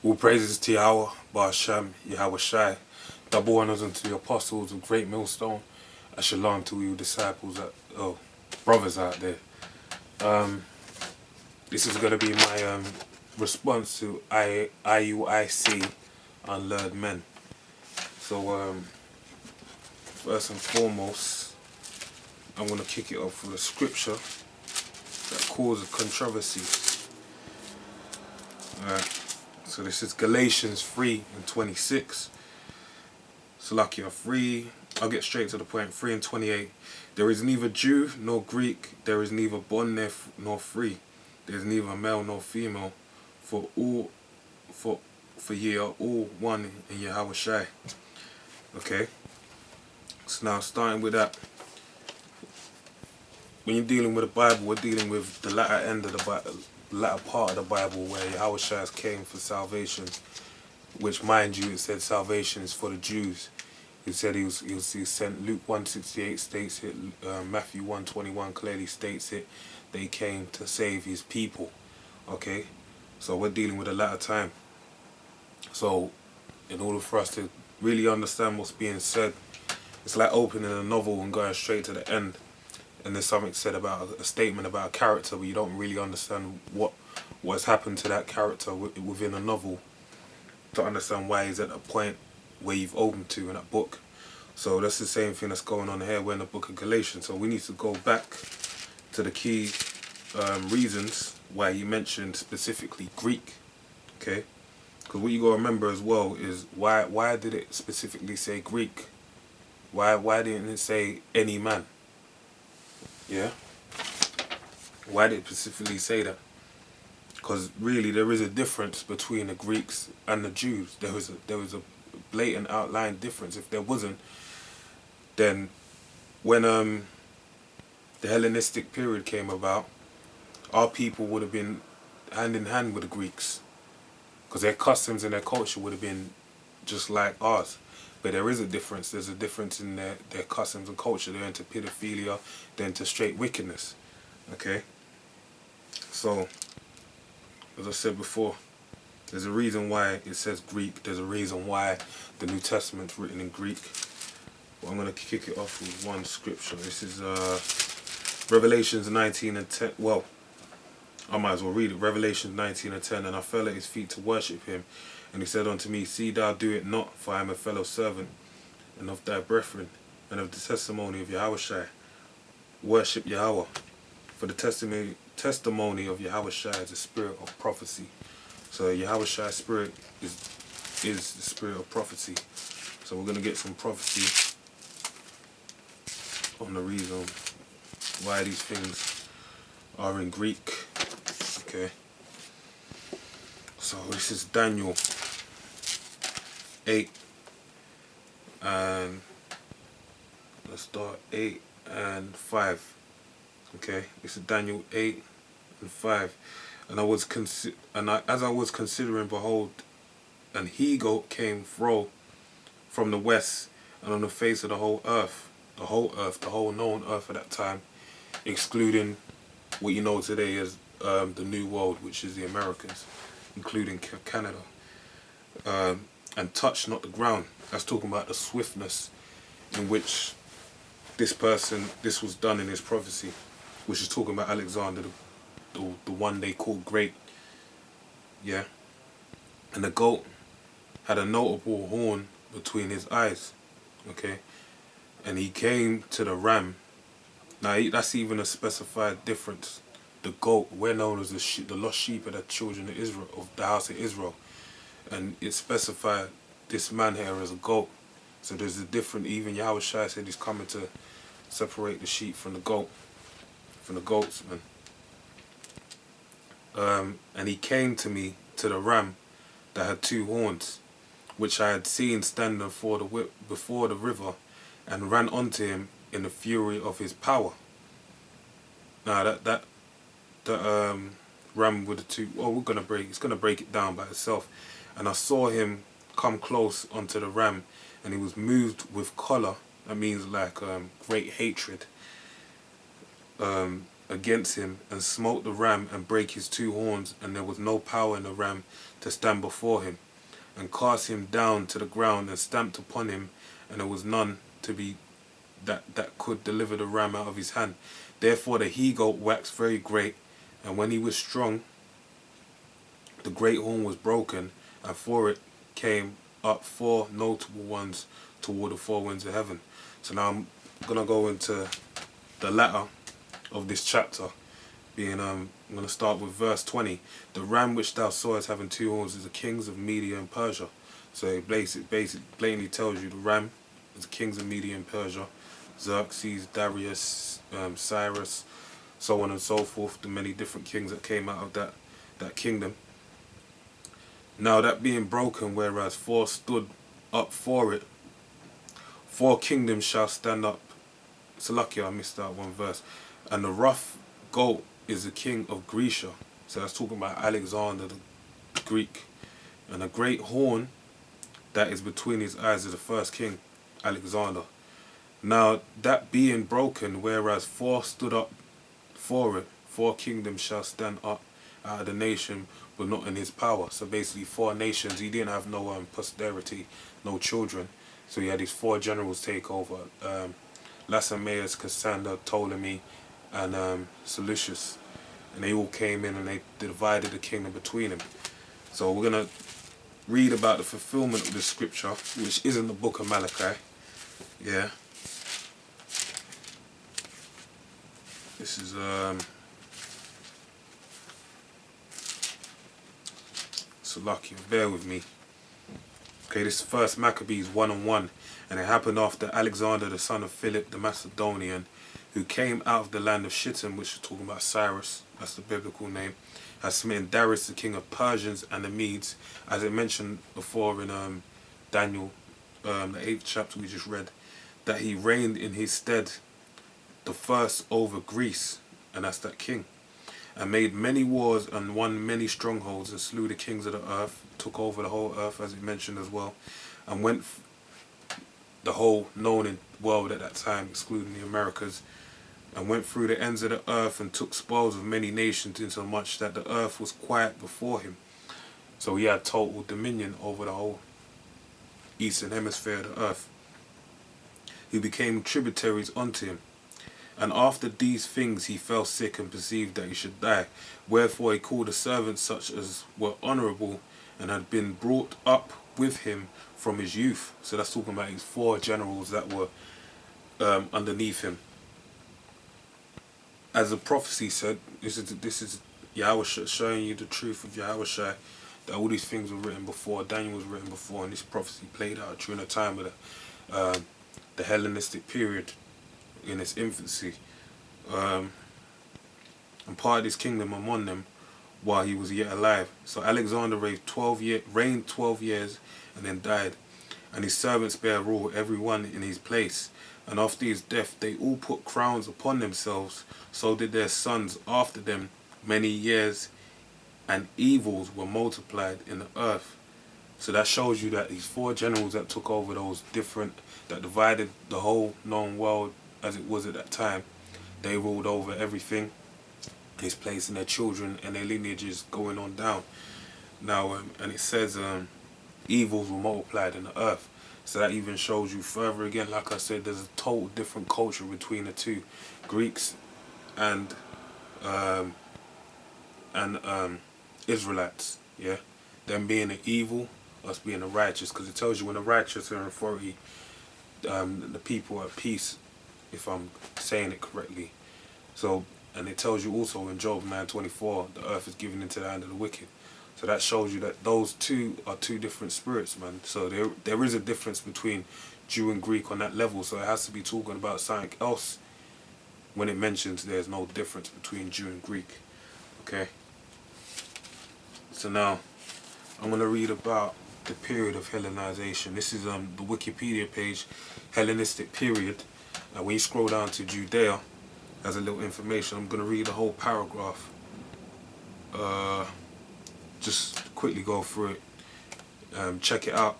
All praises to Yahweh, Ba'asham, Yahweh Shai. Double honors unto the apostles of Great Millstone. And shalom to you disciples, brothers out there. This is going to be my response to Iuic, Unlearned Men. So, first and foremost, I'm going to kick it off with a scripture that causes controversy. Alright. So this is Galatians 3:26. Salakia 3, I'll get straight to the point, 3:28. There is neither Jew nor Greek, there is neither bond nor free, there is neither male nor female, for ye are all one in Yahweh Shai. Okay, so now starting with that, when you're dealing with the Bible, we're dealing with the latter end of the Bible, latter part of the Bible, where Yahweh Shai came for salvation, which, mind you, it said salvation is for the Jews. He said he sent. Luke 1:68 states it, Matthew 1:21 clearly states it. They came to save his people. Okay, so we're dealing with the latter time. So in order for us to really understand what's being said, it's like opening a novel and going straight to the end. And there's something said about a statement about a character, but you don't really understand what's happened to that character within a novel to understand why he's at a point where you've opened to in that book. So that's the same thing that's going on here. We're in the book of Galatians, so we need to go back to the key reasons why he mentioned specifically Greek. Okay, because what you got to remember as well is why did it specifically say Greek? Why didn't it say any man? Yeah, why did it specifically say that? Because really there is a difference between the Greeks and the Jews. There was a blatant outline difference. If there wasn't, then when the Hellenistic period came about, our people would have been hand in hand with the Greeks, because their customs and their culture would have been just like ours. But there is a difference. There's a difference in their customs and culture. They're into pedophilia, they're into straight wickedness. Okay? So, as I said before, there's a reason why it says Greek. There's a reason why the New Testament's written in Greek. But I'm going to kick it off with one scripture. This is Revelations 19:10. Well, I might as well read it. Revelations 19:10. And I fell at his feet to worship him. And he said unto me, See thou do it not, for I am a fellow servant, and of thy brethren, and of the testimony of Yahweh Shai. Worship Yahweh, for the testimony of Yahweh Shai is the spirit of prophecy. So Yahweh Shai's spirit is the spirit of prophecy. So we're going to get some prophecy on the reason why these things are in Greek. Okay. So this is Daniel 8, and let's start 8 and 5. Okay, this is Daniel 8 and 5. And as I was considering, behold, an he-goat came from the west, and on the face of the whole earth, the whole known earth at that time, excluding what you know today as the New World, which is the Americas, including Canada, and touched not the ground. That's talking about the swiftness in which this was done in his prophecy, which is talking about Alexander, the one they called great. Yeah. And the goat had a notable horn between his eyes. Okay. And he came to the ram. Now that's even a specified difference. The goat, we're known as the lost sheep of the children of Israel, of the house of Israel, and it specified this man here as a goat. So there's a different. Even Yahweh Shai said he's coming to separate the sheep from the goat, from the goats, man. And he came to me to the ram that had two horns, which I had seen standing before the river, and ran unto him in the fury of his power. Now that ram with the two, well, it's gonna break it down by itself. And I saw him come close unto the ram, and he was moved with choler. That means like great hatred. against him, and smote the ram, and brake his two horns, and there was no power in the ram to stand before him, and cast him down to the ground, and stamped upon him, and there was none to be that could deliver the ram out of his hand. Therefore the he-goat waxed very great, and when he was strong, the great horn was broken, and for it came up 4 notable ones toward the 4 winds of heaven. So now I'm gonna go into the latter of this chapter, being I'm gonna start with verse 20. The ram which thou sawest having 2 horns is the kings of Media and Persia. So it basically blatantly tells you the ram is the kings of Media and Persia, Xerxes, Darius, Cyrus, so on and so forth, the many different kings that came out of that kingdom. Now that being broken, whereas 4 stood up for it, 4 kingdoms shall stand up. So lucky I missed that one verse. And the rough goat is the king of Grecia. So that's talking about Alexander the Greek. And a great horn that is between his eyes is the first king, Alexander. Now that being broken, whereas 4 stood up for it, 4 kingdoms shall stand up out of the nation, but not in his power. So basically 4 nations. He didn't have no posterity, no children. So he had his 4 generals take over. Lacenaeus, Cassander, Ptolemy, and Seleucus. And they all came in and they divided the kingdom between them. So we're going to read about the fulfillment of the scripture, which is in the book of Malachi. Yeah. This is so lucky, bear with me. Okay, this is first Maccabees 1:1, and it happened after Alexander the son of Philip the Macedonian, who came out of the land of Shittim, which is talking about Cyrus, that's the biblical name, has smitten Darius the king of Persians and the Medes, as it mentioned before in Daniel, the 8th chapter we just read, that he reigned in his stead the first over Greece, and that's that king, and made many wars and won many strongholds, and slew the kings of the earth, took over the whole earth as it mentioned as well, and went the whole known world at that time, excluding the Americas, and went through the ends of the earth and took spoils of many nations, insomuch that the earth was quiet before him. So he had total dominion over the whole eastern hemisphere of the earth, who became tributaries unto him. And after these things he fell sick and perceived that he should die. Wherefore he called the servants such as were honourable and had been brought up with him from his youth. So that's talking about his 4 generals that were underneath him. As the prophecy said, this is Yahweh showing you the truth of Yahweh, that all these things were written before, Daniel was written before, and this prophecy played out during the time of the Hellenistic period, in its infancy, and part of his kingdom among them while he was yet alive. So Alexander reigned 12 years and then died, and his servants bare rule, every one in his place. And after his death they all put crowns upon themselves, so did their sons after them many years, and evils were multiplied in the earth. So that shows you that these 4 generals that took over those different, that divided the whole known world as it was at that time, they ruled over everything, his place, and their children and their lineages going on down. Now, and it says evils were multiplied in the earth. So that even shows you further again, like I said, there's a total different culture between the 2, Greeks and Israelites. Yeah, them being the evil, us being the righteous, because it tells you when the righteous are in authority, the people are at peace, if I'm saying it correctly. So, and it tells you also in Job 9:24, the earth is given into the hand of the wicked. So that shows you that those 2 are 2 different spirits, man. So there is a difference between Jew and Greek on that level. So it has to be talking about something else when it mentions there's no difference between Jew and Greek. Okay. So now I'm gonna read about the period of Hellenization. This is the Wikipedia page, Hellenistic period. Now when you scroll down to Judea, as a little information, I'm going to read the whole paragraph. Just quickly go through it. Check it out.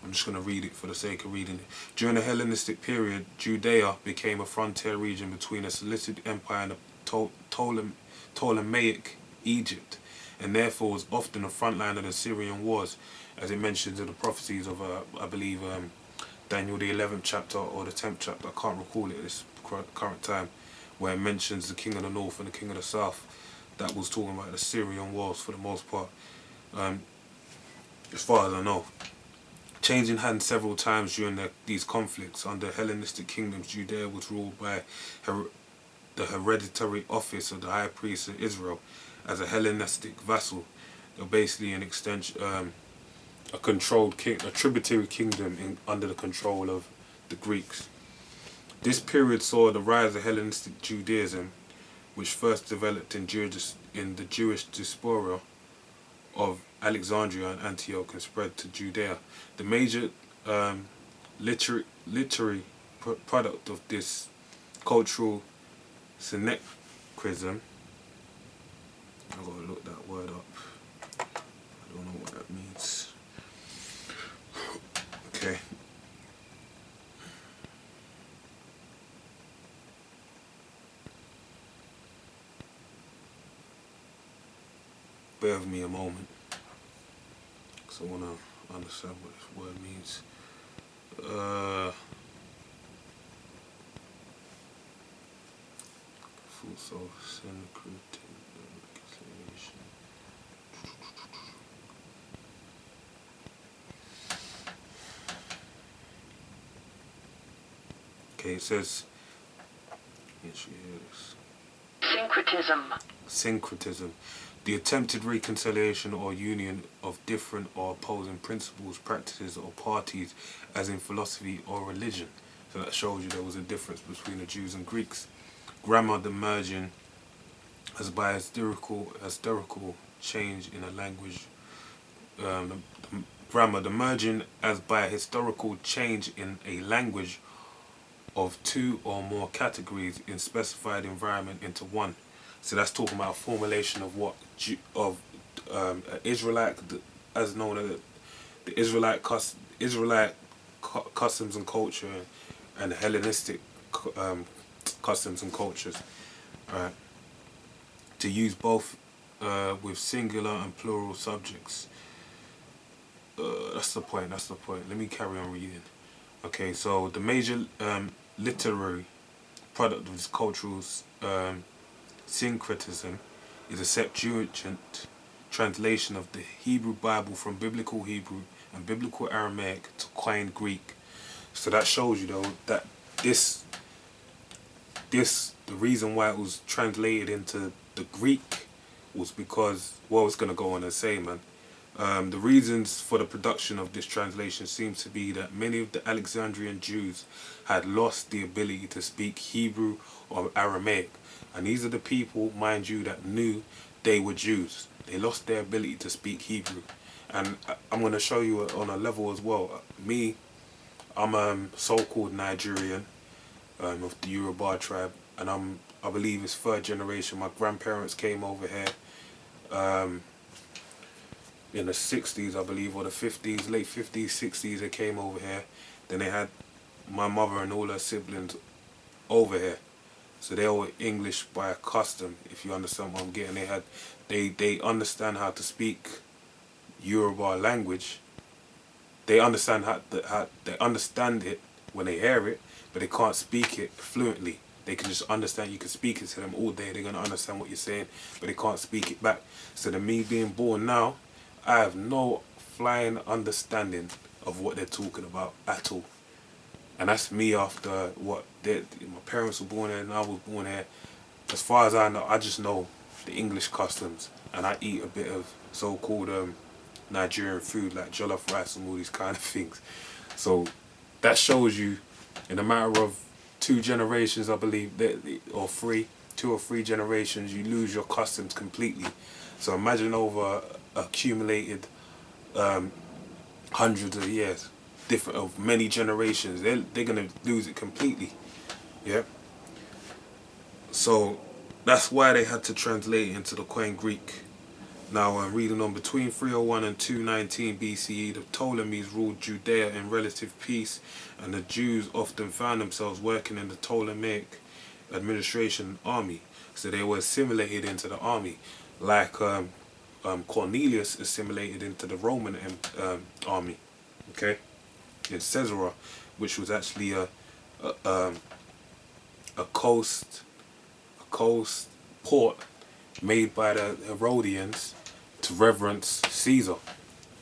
I'm just going to read it for the sake of reading it. During the Hellenistic period, Judea became a frontier region between the Seleucid Empire Ptolemaic Egypt, and therefore was often a front line of the Syrian wars, as it mentions in the prophecies of, I believe, Daniel the 11th chapter or the 10th chapter. I can't recall it at this current time, where it mentions the king of the north and the king of the south. That was talking about the Syrian wars for the most part, as far as I know. Changing hands several times during these conflicts. Under Hellenistic kingdoms, Judea was ruled by the hereditary office of the high priest of Israel as a Hellenistic vassal. They're basically an extension, a controlled king, a tributary kingdom under the control of the Greeks. This period saw the rise of Hellenistic Judaism, which first developed in the Jewish diaspora of Alexandria and Antioch and spread to Judea. The major literary product of this cultural syncretism, I've got to look that word up, I don't know what that means. Okay. Bear with me a moment, because I want to understand what this word means. Full soul syncretism. Okay, it says, syncretism. Syncretism. The attempted reconciliation or union of different or opposing principles, practices or parties, as in philosophy or religion. So that shows you there was a difference between the Jews and Greeks. Grammar, the merging as by historical change in a language. Grammar, the merging as by historical change in a language of two or more categories in specified environment into one. So that's talking about formulation of what Israelite, as known as the Israelite customs and culture, and Hellenistic customs and cultures. Right. To use both with singular and plural subjects. That's the point. That's the point. Let me carry on reading. Okay, so the major literary product of this cultural syncretism is a Septuagint translation of the Hebrew Bible from Biblical Hebrew and Biblical Aramaic to Koine Greek. So that shows you though that the reason why it was translated into the Greek was because, well, I was going to go on and say, man, the reasons for the production of this translation seems to be that many of the Alexandrian Jews had lost the ability to speak Hebrew or Aramaic. And these are the people, mind you, that knew they were Jews. They lost their ability to speak Hebrew. And I'm going to show you on a level as well. Me, I'm so-called Nigerian of the Yoruba tribe. And I believe it's third generation. My grandparents came over here in the 60s, I believe, or the 50s, late 50s, 60s, they came over here. Then they had my mother and all her siblings over here. So they were English by custom, if you understand what I'm getting. They understand how to speak Yoruba language. They understand they understand it when they hear it, but they can't speak it fluently. They can just understand. You can speak it to them all day. They're gonna understand what you're saying, but they can't speak it back. So to me being born now, I have no flying understanding of what they're talking about at all. And that's me after what my parents were born here and I was born here. As far as I know, I just know the English customs, and I eat a bit of so-called Nigerian food like jollof rice and all these kind of things. So that shows you, in a matter of 2 generations, I believe, or 2 or 3 generations, you lose your customs completely. So imagine over accumulated hundreds of years, of many generations, they're gonna lose it completely. Yeah. So that's why they had to translate it into the Koine Greek. Now I'm reading on. Between 301 and 219 BCE, the Ptolemies ruled Judea in relative peace, and the Jews often found themselves working in the Ptolemaic administration army. So they were assimilated into the army, like Cornelius assimilated into the Roman army. Okay, in Caesarea, which was actually a coast port made by the Herodians to reverence Caesar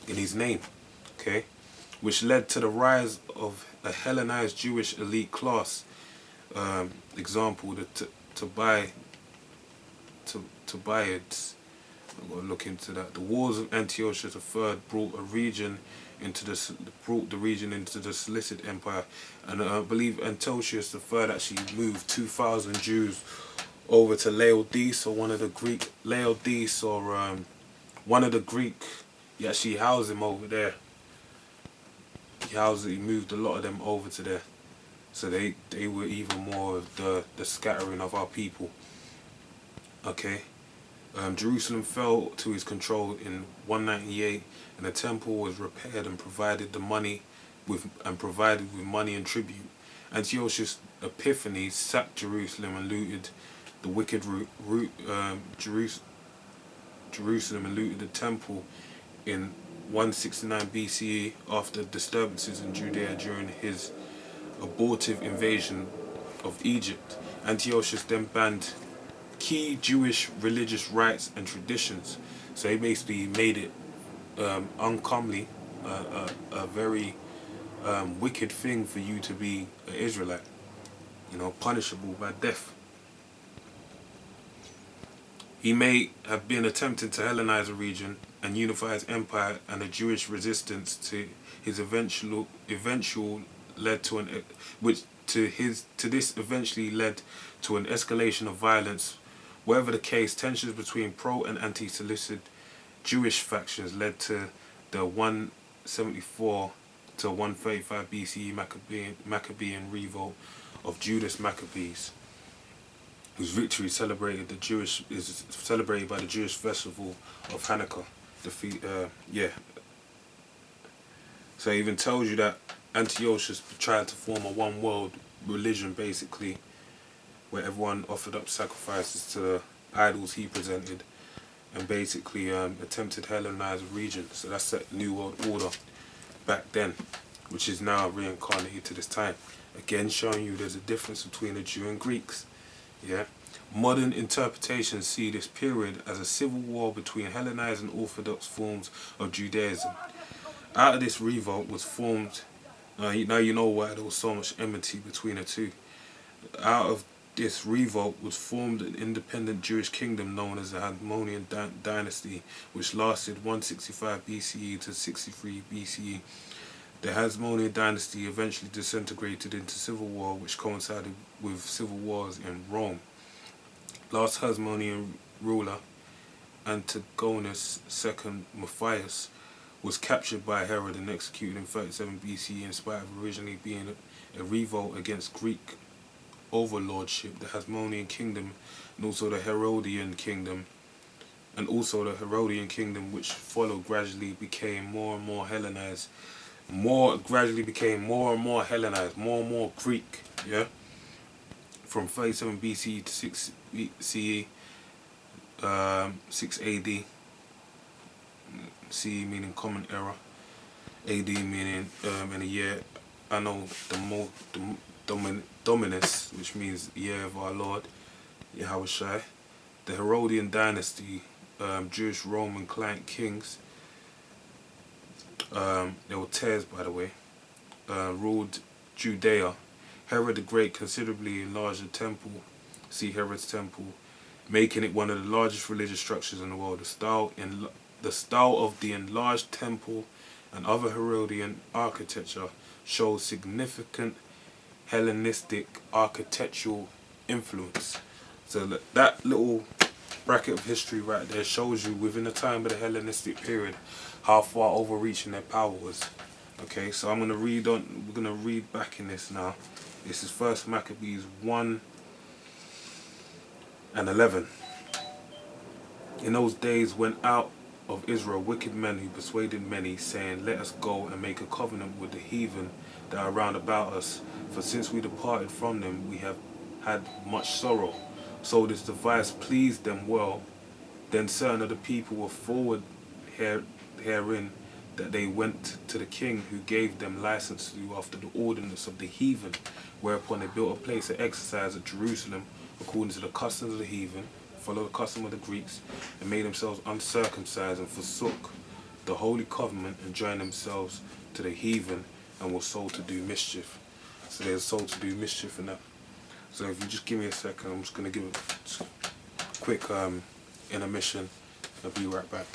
in his name, okay, which led to the rise of a Hellenized Jewish elite class. Example, the Tobiads. I'm going to look into that. The wars of Antiochus III brought the region into the Seleucid Empire, and I believe Antiochus III actually moved 2,000 Jews over to Laodice, or one of the Greek Laodice, or one of the Greek. He actually housed him over there. He moved a lot of them over to there. So they were even more of the scattering of our people. Okay. Jerusalem fell to his control in 198, and the temple was repaired and provided with money and tribute. Antiochus Epiphanes sacked Jerusalem and looted the Jerusalem and looted the temple in 169 BCE after disturbances in Judea during his abortive invasion of Egypt. Antiochus then banned key Jewish religious rites and traditions. So he basically made it uncomely, a very wicked thing for you to be an Israelite, you know, punishable by death. He may have been attempting to Hellenize the region and unify his empire, and the Jewish resistance to his eventual led to this eventually led to an escalation of violence. Whatever the case, tensions between pro and anti-Seleucid Jewish factions led to the 174 to 135 BCE Maccabean revolt of Judas Maccabees, whose victory is celebrated by the Jewish festival of Hanukkah. So it even tells you that Antiochus tried to form a one world religion, basically, where everyone offered up sacrifices to the idols he presented, and basically attempted to Hellenize the region. So that's that New World Order back then, which is now reincarnated to this time. Again, showing you there's a difference between the Jew and Greeks. Yeah. Modern interpretations see this period as a civil war between Hellenized and Orthodox forms of Judaism. Out of this revolt was formed, now you know why there was so much enmity between the two. Out of this revolt was formed an independent Jewish kingdom known as the Hasmonean dynasty, which lasted 165 BCE to 63 BCE. The Hasmonean dynasty eventually disintegrated into civil war, which coincided with civil wars in Rome. Last Hasmonean ruler, Antigonus II Matthias, was captured by Herod and executed in 37 BCE in spite of originally being a revolt against Greek overlordship. The Hasmonean kingdom and also the Herodian kingdom which followed gradually became more and more Hellenized, more and more Greek, yeah? From 37 BCE to 6 CE, 6 AD, CE meaning Common Era, AD meaning in a year, I know the Dominus, which means the year of our Lord, Yahushai. The Herodian dynasty, Jewish Roman client kings, they were tares by the way, ruled Judea. Herod the Great considerably enlarged the temple, see Herod's temple, making it one of the largest religious structures in the world. The style of the enlarged temple and other Herodian architecture shows significant Hellenistic architectural influence. So that little bracket of history right there shows you within the time of the Hellenistic period how far overreaching their power was. Okay, so I'm gonna read on. We're gonna read back in this now. This is 1 Maccabees 1 and 11. In those days went out of Israel wicked men who persuaded many, saying, "Let us go and make a covenant with the heathen that are round about us. For since we departed from them, we have had much sorrow." So this device pleased them well. Then certain of the people were forward herein, that they went to the king, who gave them license to do after the ordinance of the heathen, whereupon they built a place of exercise at Jerusalem, according to the customs of the heathen, followed the custom of the Greeks, and made themselves uncircumcised, and forsook the holy covenant, and joined themselves to the heathen, and were sold to do mischief. So they're sold to do mischief in that. So if you just give me a second, I'm just going to give a quick intermission. I'll be right back.